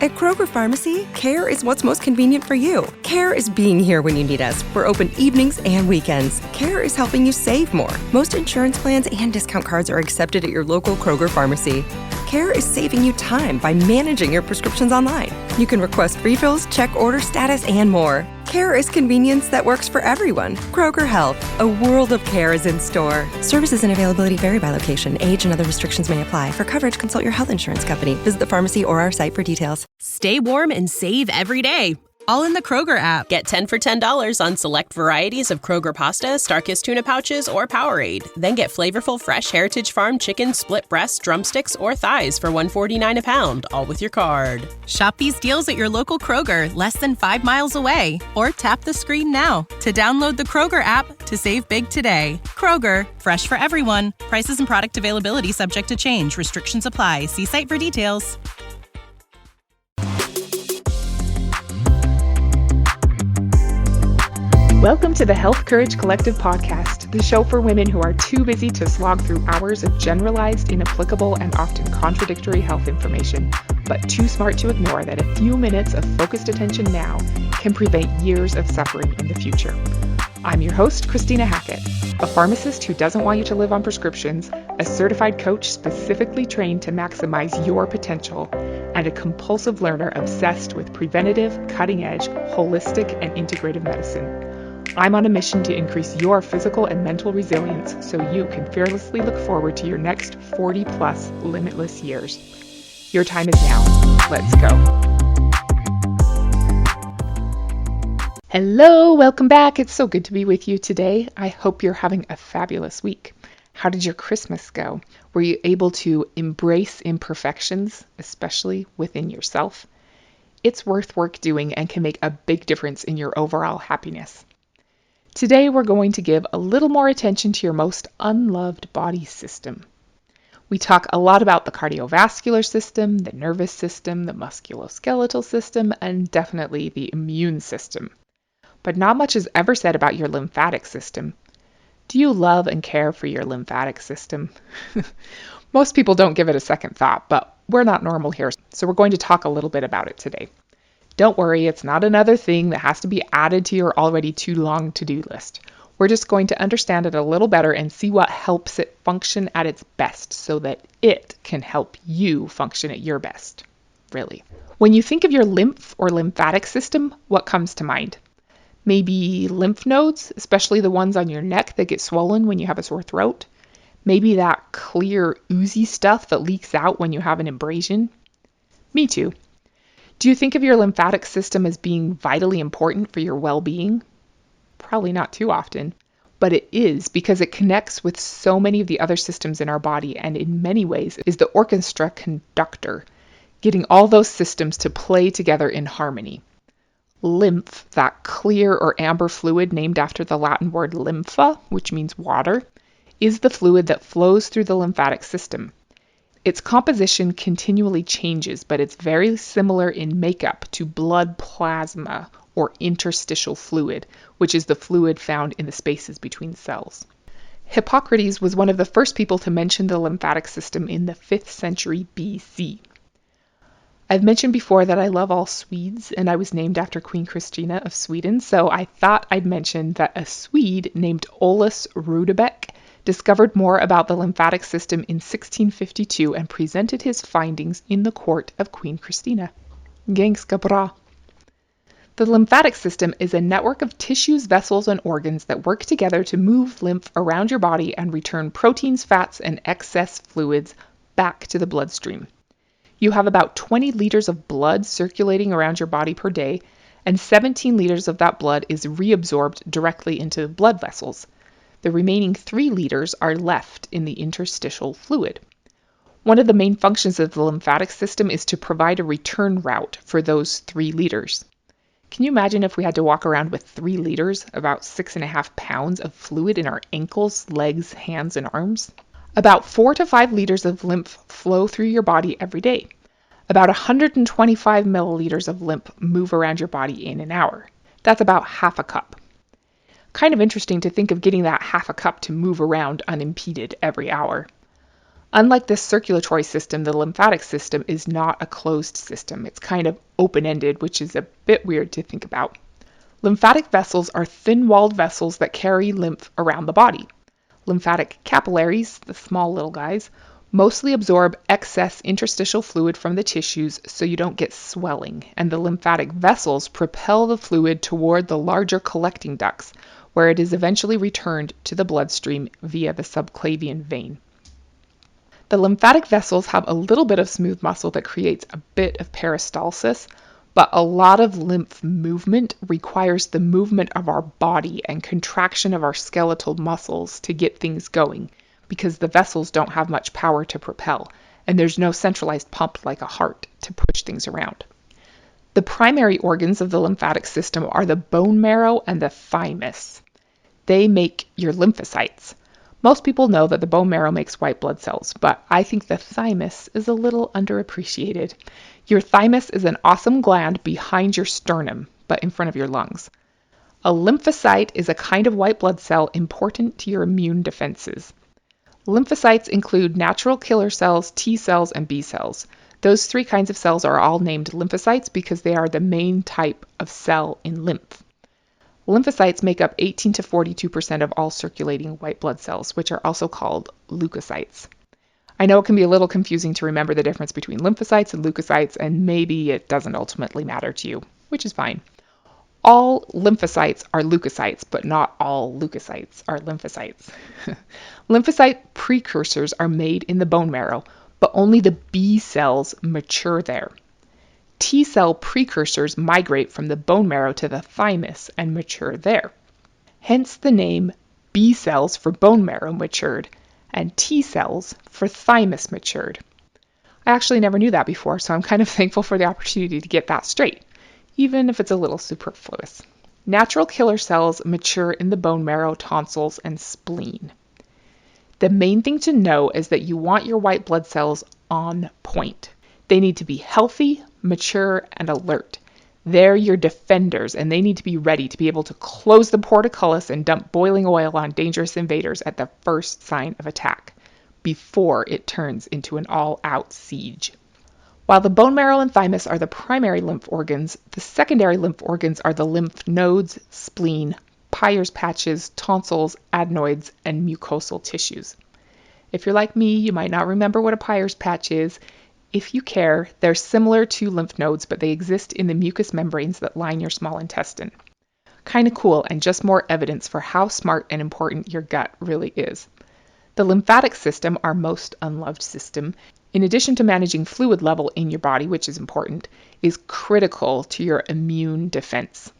At Kroger Pharmacy, care is what's most convenient for you. Care is being here when you need us. We're open evenings and weekends. Care is helping you save more. Most insurance plans and discount cards are accepted at your local Kroger Pharmacy. Care is saving you time by managing your prescriptions online. You can request refills, check order status, and more. Care is convenience that works for everyone. Kroger Health, a world of care is in store. Services and availability vary by location. Age and other restrictions may apply. For coverage, consult your health insurance company. Visit the pharmacy or our site for details. Stay warm and save every day. All in the Kroger app. Get 10 for $10 on select varieties of Kroger pasta, Starkist tuna pouches, or Powerade. Then get flavorful fresh Heritage Farm chicken split breasts, drumsticks, or thighs for $1.49 a pound, all with your card. Shop these deals at your local Kroger, less than 5 miles away. Or tap the screen now to download the Kroger app to save big today. Kroger, fresh for everyone. Prices and product availability subject to change. Restrictions apply. See site for details. Welcome to the Health Courage Collective podcast, the show for women who are too busy to slog through hours of generalized, inapplicable, and often contradictory health information, but too smart to ignore that a few minutes of focused attention now can prevent years of suffering in the future. I'm your host, Christina Hackett, a pharmacist who doesn't want you to live on prescriptions, a certified coach specifically trained to maximize your potential, and a compulsive learner obsessed with preventative, cutting-edge, holistic, and integrative medicine. I'm on a mission to increase your physical and mental resilience so you can fearlessly look forward to your next 40-plus limitless years. Your time is now. Let's go. Hello, welcome back. It's so good to be with you today. I hope you're having a fabulous week. How did your Christmas go? Were you able to embrace imperfections, especially within yourself? It's worth work doing and can make a big difference in your overall happiness. Today, we're going to give a little more attention to your most unloved body system. We talk a lot about the cardiovascular system, the nervous system, the musculoskeletal system, and definitely the immune system. But not much is ever said about your lymphatic system. Do you love and care for your lymphatic system? Most people don't give it a second thought, but we're not normal here, so we're going to talk a little bit about it today. Don't worry, it's not another thing that has to be added to your already too long to-do list. We're just going to understand it a little better and see what helps it function at its best so that it can help you function at your best, really. When you think of your lymph or lymphatic system, what comes to mind? Maybe lymph nodes, especially the ones on your neck that get swollen when you have a sore throat. Maybe that clear, oozy stuff that leaks out when you have an abrasion. Me too. Do you think of your lymphatic system as being vitally important for your well-being? Probably not too often, but it is because it connects with so many of the other systems in our body and in many ways is the orchestra conductor, getting all those systems to play together in harmony. Lymph, that clear or amber fluid named after the Latin word lympha, which means water, is the fluid that flows through the lymphatic system. Its composition continually changes, but it's very similar in makeup to blood plasma or interstitial fluid, which is the fluid found in the spaces between cells. Hippocrates was one of the first people to mention the lymphatic system in the 5th century BC. I've mentioned before that I love all Swedes, and I was named after Queen Christina of Sweden, so I thought I'd mention that a Swede named Olaus Rudebeck discovered more about the lymphatic system in 1652 and presented his findings in the court of Queen Christina. Ganska bra. The lymphatic system is a network of tissues, vessels, and organs that work together to move lymph around your body and return proteins, fats, and excess fluids back to the bloodstream. You have about 20 liters of blood circulating around your body per day, and 17 liters of that blood is reabsorbed directly into blood vessels. The remaining 3 liters are left in the interstitial fluid. One of the main functions of the lymphatic system is to provide a return route for those 3 liters. Can you imagine if we had to walk around with 3 liters, about 6.5 pounds of fluid in our ankles, legs, hands, and arms? About 4 to 5 liters of lymph flow through your body every day. About 125 milliliters of lymph move around your body in an hour. That's about half a cup. Kind of interesting to think of getting that half a cup to move around unimpeded every hour. Unlike the circulatory system, the lymphatic system is not a closed system. It's kind of open-ended, which is a bit weird to think about. Lymphatic vessels are thin-walled vessels that carry lymph around the body. Lymphatic capillaries, the small little guys, mostly absorb excess interstitial fluid from the tissues so you don't get swelling, and the lymphatic vessels propel the fluid toward the larger collecting ducts, where it is eventually returned to the bloodstream via the subclavian vein. The lymphatic vessels have a little bit of smooth muscle that creates a bit of peristalsis, but a lot of lymph movement requires the movement of our body and contraction of our skeletal muscles to get things going, because the vessels don't have much power to propel, and there's no centralized pump like a heart to push things around. The primary organs of the lymphatic system are the bone marrow and the thymus. They make your lymphocytes. Most people know that the bone marrow makes white blood cells, but I think the thymus is a little underappreciated. Your thymus is an awesome gland behind your sternum, but in front of your lungs. A lymphocyte is a kind of white blood cell important to your immune defenses. Lymphocytes include natural killer cells, T cells, and B cells. Those three kinds of cells are all named lymphocytes because they are the main type of cell in lymph. Lymphocytes make up 18 to 42% of all circulating white blood cells, which are also called leukocytes. I know it can be a little confusing to remember the difference between lymphocytes and leukocytes, and maybe it doesn't ultimately matter to you, which is fine. All lymphocytes are leukocytes, but not all leukocytes are lymphocytes. Lymphocyte precursors are made in the bone marrow, but only the B cells mature there. T cell precursors migrate from the bone marrow to the thymus and mature there. Hence the name B cells for bone marrow matured and T cells for thymus matured. I actually never knew that before, so I'm kind of thankful for the opportunity to get that straight, even if it's a little superfluous. Natural killer cells mature in the bone marrow, tonsils, and spleen. The main thing to know is that you want your white blood cells on point. They need to be healthy, mature, and alert. They're your defenders, and they need to be ready to be able to close the portcullis and dump boiling oil on dangerous invaders at the first sign of attack, before it turns into an all-out siege. While the bone marrow and thymus are the primary lymph organs, the secondary lymph organs are the lymph nodes, spleen, Peyer's patches, tonsils, adenoids, and mucosal tissues. If you're like me, you might not remember what a Peyer's patch is. If you care, they're similar to lymph nodes, but they exist in the mucous membranes that line your small intestine. Kind of cool, and just more evidence for how smart and important your gut really is. The lymphatic system, our most unloved system, in addition to managing fluid level in your body, which is important, is critical to your immune defense.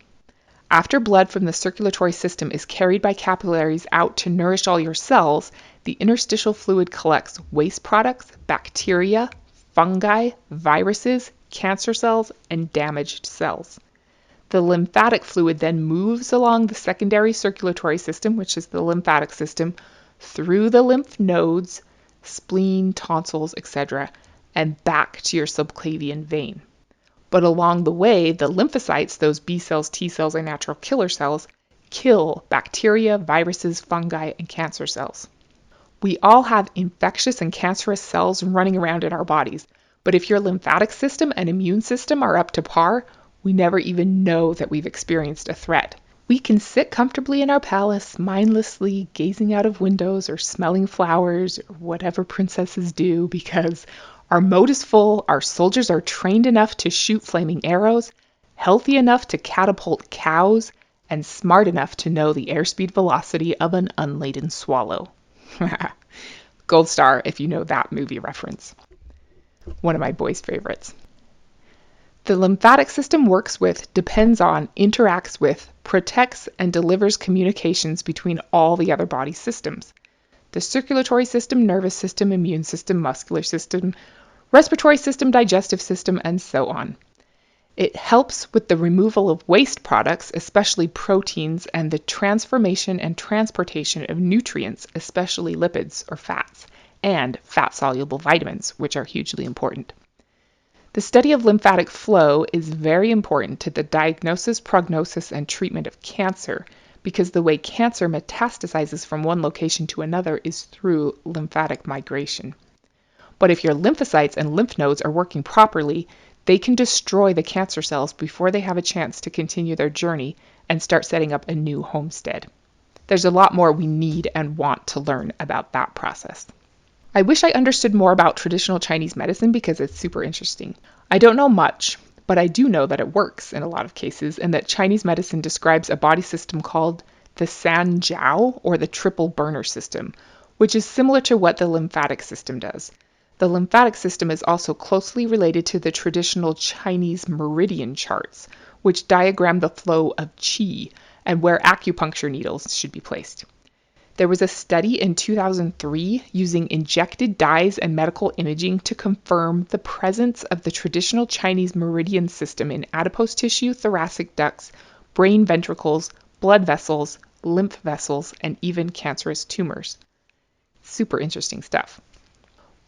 After blood from the circulatory system is carried by capillaries out to nourish all your cells, the interstitial fluid collects waste products, bacteria, fungi, viruses, cancer cells, and damaged cells. The lymphatic fluid then moves along the secondary circulatory system, which is the lymphatic system, through the lymph nodes, spleen, tonsils, etc., and back to your subclavian vein. But along the way, the lymphocytes, those B cells, T cells, and natural killer cells, kill bacteria, viruses, fungi, and cancer cells. We all have infectious and cancerous cells running around in our bodies, but if your lymphatic system and immune system are up to par, we never even know that we've experienced a threat. We can sit comfortably in our palace, mindlessly gazing out of windows or smelling flowers or whatever princesses do, because our moat is full, our soldiers are trained enough to shoot flaming arrows, healthy enough to catapult cows, and smart enough to know the airspeed velocity of an unladen swallow. Gold star if you know that movie reference. One of my boys' favorites. The lymphatic system works with, depends on, interacts with, protects, and delivers communications between all the other body systems. The circulatory system, nervous system, immune system, muscular system, respiratory system, digestive system, and so on. It helps with the removal of waste products, especially proteins, and the transformation and transportation of nutrients, especially lipids or fats, and fat-soluble vitamins, which are hugely important. The study of lymphatic flow is very important to the diagnosis, prognosis, and treatment of cancer, because the way cancer metastasizes from one location to another is through lymphatic migration. But if your lymphocytes and lymph nodes are working properly, they can destroy the cancer cells before they have a chance to continue their journey and start setting up a new homestead. There's a lot more we need and want to learn about that process. I wish I understood more about traditional Chinese medicine because it's super interesting. I don't know much, but I do know that it works in a lot of cases, and that Chinese medicine describes a body system called the Sanjiao, or the triple burner system, which is similar to what the lymphatic system does. The lymphatic system is also closely related to the traditional Chinese meridian charts, which diagram the flow of qi and where acupuncture needles should be placed. There was a study in 2003 using injected dyes and medical imaging to confirm the presence of the traditional Chinese meridian system in adipose tissue, thoracic ducts, brain ventricles, blood vessels, lymph vessels, and even cancerous tumors. Super interesting stuff.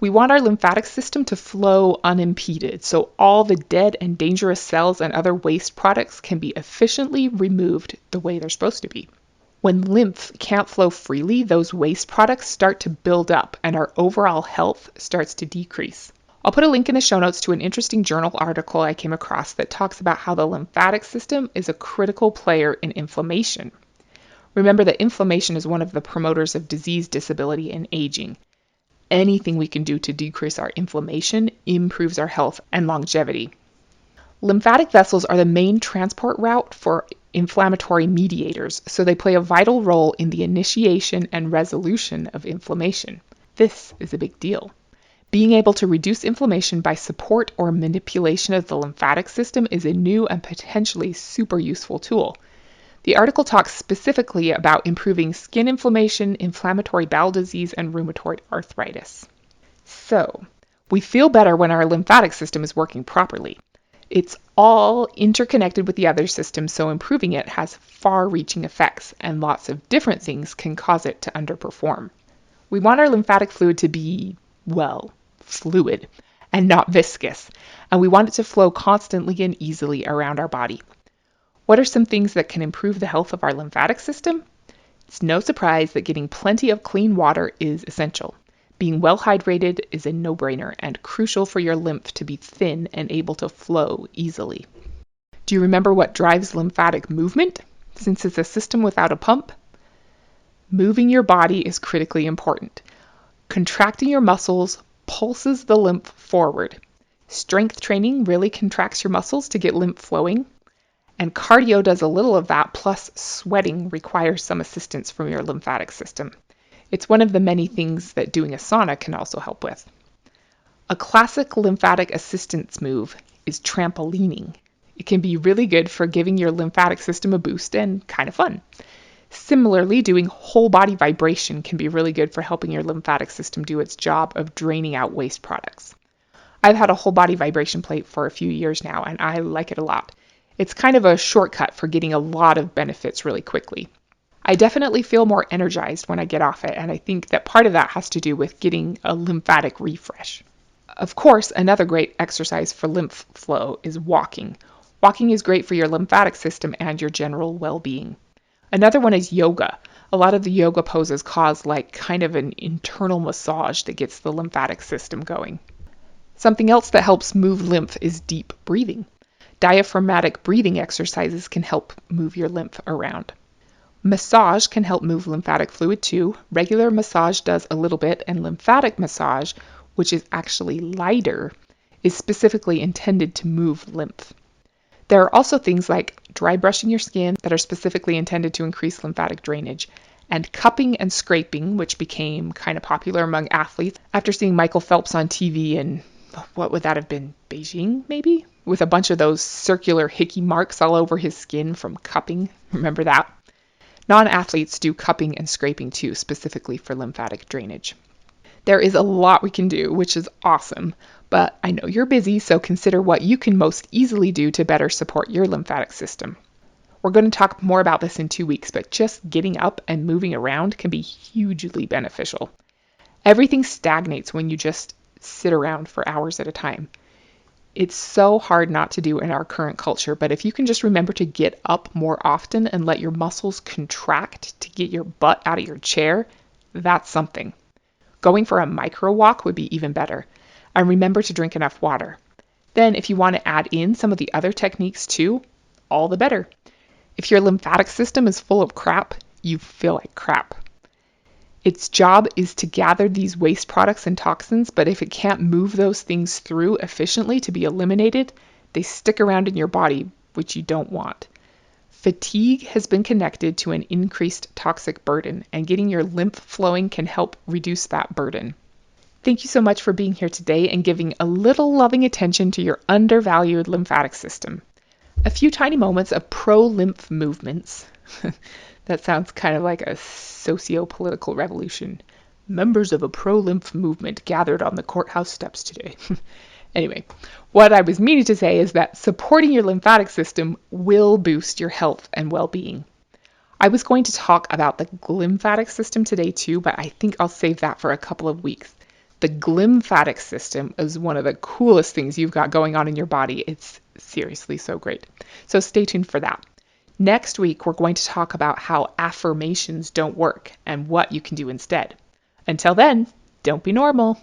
We want our lymphatic system to flow unimpeded, so all the dead and dangerous cells and other waste products can be efficiently removed the way they're supposed to be. When lymph can't flow freely, those waste products start to build up and our overall health starts to decrease. I'll put a link in the show notes to an interesting journal article I came across that talks about how the lymphatic system is a critical player in inflammation. Remember that inflammation is one of the promoters of disease, disability, and aging. Anything we can do to decrease our inflammation improves our health and longevity. Lymphatic vessels are the main transport route for inflammatory mediators, so they play a vital role in the initiation and resolution of inflammation. This is a big deal. Being able to reduce inflammation by support or manipulation of the lymphatic system is a new and potentially super useful tool. The article talks specifically about improving skin inflammation, inflammatory bowel disease, and rheumatoid arthritis. So, we feel better when our lymphatic system is working properly. It's all interconnected with the other systems, so improving it has far-reaching effects, and lots of different things can cause it to underperform. We want our lymphatic fluid to be, well, fluid and not viscous, and we want it to flow constantly and easily around our body. What are some things that can improve the health of our lymphatic system? It's no surprise that getting plenty of clean water is essential. Being well hydrated is a no-brainer and crucial for your lymph to be thin and able to flow easily. Do you remember what drives lymphatic movement, since it's a system without a pump? Moving your body is critically important. Contracting your muscles pulses the lymph forward. Strength training really contracts your muscles to get lymph flowing. And cardio does a little of that, plus sweating requires some assistance from your lymphatic system. It's one of the many things that doing a sauna can also help with. A classic lymphatic assistance move is trampolining. It can be really good for giving your lymphatic system a boost and kind of fun. Similarly, doing whole body vibration can be really good for helping your lymphatic system do its job of draining out waste products. I've had a whole body vibration plate for a few years now, and I like it a lot. It's kind of a shortcut for getting a lot of benefits really quickly. I definitely feel more energized when I get off it, and I think that part of that has to do with getting a lymphatic refresh. Of course, another great exercise for lymph flow is walking. Walking is great for your lymphatic system and your general well-being. Another one is yoga. A lot of the yoga poses cause kind of an internal massage that gets the lymphatic system going. Something else that helps move lymph is deep breathing. Diaphragmatic breathing exercises can help move your lymph around. Massage can help move lymphatic fluid too. Regular massage does a little bit, and lymphatic massage, which is actually lighter, is specifically intended to move lymph. There are also things like dry brushing your skin that are specifically intended to increase lymphatic drainage, and cupping and scraping, which became kind of popular among athletes after seeing Michael Phelps on TV in, what would that have been, Beijing maybe? With a bunch of those circular hickey marks all over his skin from cupping. Remember that? Non-athletes do cupping and scraping too, specifically for lymphatic drainage. There is a lot we can do, which is awesome, but I know you're busy, so consider what you can most easily do to better support your lymphatic system. We're going to talk more about this in 2 weeks, but just getting up and moving around can be hugely beneficial. Everything stagnates when you just sit around for hours at a time. It's so hard not to do in our current culture, but if you can just remember to get up more often and let your muscles contract to get your butt out of your chair, that's something. Going for a micro walk would be even better. And remember to drink enough water. Then if you want to add in some of the other techniques too, all the better. If your lymphatic system is full of crap, you feel like crap. Its job is to gather these waste products and toxins, but if it can't move those things through efficiently to be eliminated, they stick around in your body, which you don't want. Fatigue has been connected to an increased toxic burden, and getting your lymph flowing can help reduce that burden. Thank you so much for being here today and giving a little loving attention to your undervalued lymphatic system. A few tiny moments of pro-lymph movements. That sounds kind of like a socio-political revolution. Members of a pro-lymph movement gathered on the courthouse steps today. Anyway, what I was meaning to say is that supporting your lymphatic system will boost your health and well-being. I was going to talk about the glymphatic system today too, but I think I'll save that for a couple of weeks. The glymphatic system is one of the coolest things you've got going on in your body. It's seriously so great. So stay tuned for that. Next week, we're going to talk about how affirmations don't work and what you can do instead. Until then, don't be normal.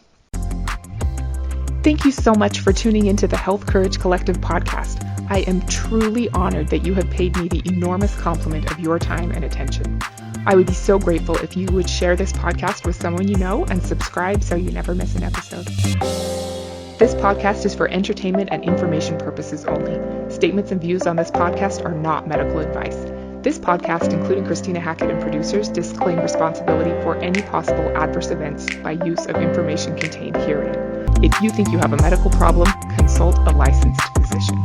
Thank you so much for tuning into the Health Courage Collective podcast. I am truly honored that you have paid me the enormous compliment of your time and attention. I would be so grateful if you would share this podcast with someone you know and subscribe so you never miss an episode. This podcast is for entertainment and information purposes only. Statements and views on this podcast are not medical advice. This podcast, including Christina Hackett and producers, disclaim responsibility for any possible adverse events by use of information contained herein. If you think you have a medical problem, consult a licensed physician.